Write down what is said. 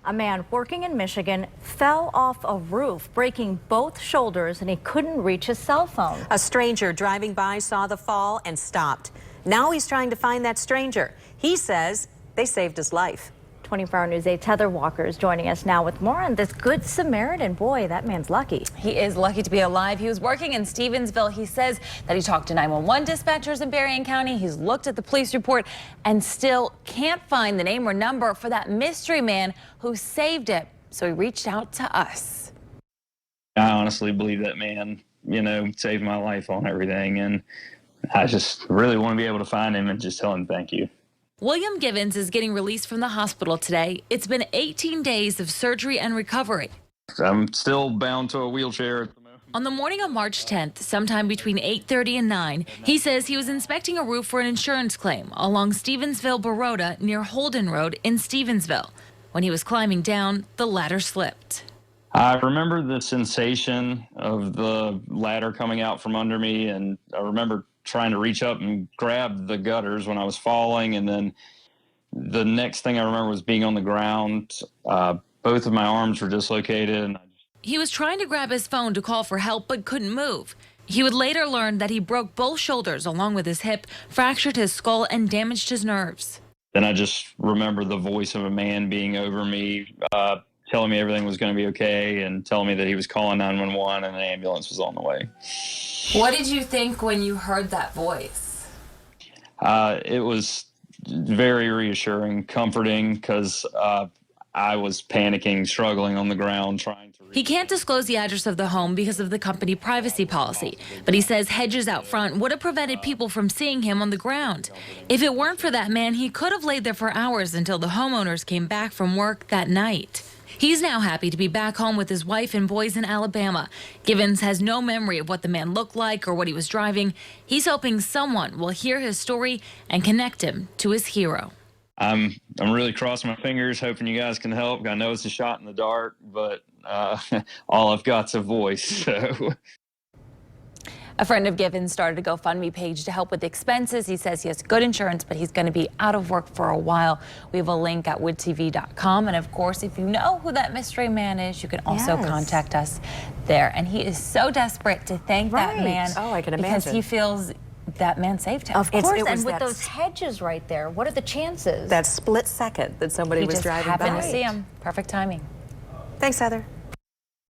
A man working in Michigan fell off a roof, breaking both shoulders, and he couldn't reach his cell phone. A stranger driving by saw the fall and stopped. Now he's trying to find that stranger. He says they saved his life. 24-Hour News 8's Heather Walker is joining us now with more on this Good Samaritan. Boy, that man's lucky. He is lucky to be alive. He was working in Stevensville. He says that he talked to 911 dispatchers in Berrien County. He's looked at the police report and still can't find the name or number for that mystery man who saved it. So he reached out to us. I honestly believe that man, saved my life on everything. And I just really want to be able to find him and just tell him thank you. William Givens is getting released from the hospital today. It's been 18 days of surgery and recovery. I'm still bound to a wheelchair at the moment. On the morning of March 10th, sometime between 8:30 and 9, he says he was inspecting a roof for an insurance claim along Stevensville-Baroda near Holden Road in Stevensville. When he was climbing down, the ladder slipped. I remember the sensation of the ladder coming out from under me, and I remember trying to reach up and grab the gutters when I was falling, and then the next thing I remember was being on the ground. Both of my arms were dislocated. And he was trying to grab his phone to call for help but couldn't move. He would later learn that he broke both shoulders along with his hip, fractured his skull, and damaged his nerves. Then I just remember the voice of a man being over me, telling me everything was going to be okay and telling me that he was calling 911 and an ambulance was on the way. What did you think when you heard that voice? It was very reassuring, comforting, because I was panicking, struggling on the ground, trying to reach. He can't disclose the address of the home because of the company privacy policy, but he says hedges out front would have prevented people from seeing him on the ground. If it weren't for that man, he could have laid there for hours until the homeowners came back from work that night. He's now happy to be back home with his wife and boys in Alabama. Givens has no memory of what the man looked like or what he was driving. He's hoping someone will hear his story and connect him to his hero. I'm really crossing my fingers, hoping you guys can help. I know it's a shot in the dark, but all I've got's a voice. So. A friend of Givens started a GoFundMe page to help with expenses. He says he has good insurance, but he's going to be out of work for a while. We have a link at woodtv.com. And of course, if you know who that mystery man is, you can also contact us there. And he is so desperate to thank that man. Oh, I can imagine. Because he feels that man saved him. Of course, and with those hedges right there, what are the chances? That split second that somebody was driving by. He just happened to see him. Perfect timing. Thanks, Heather.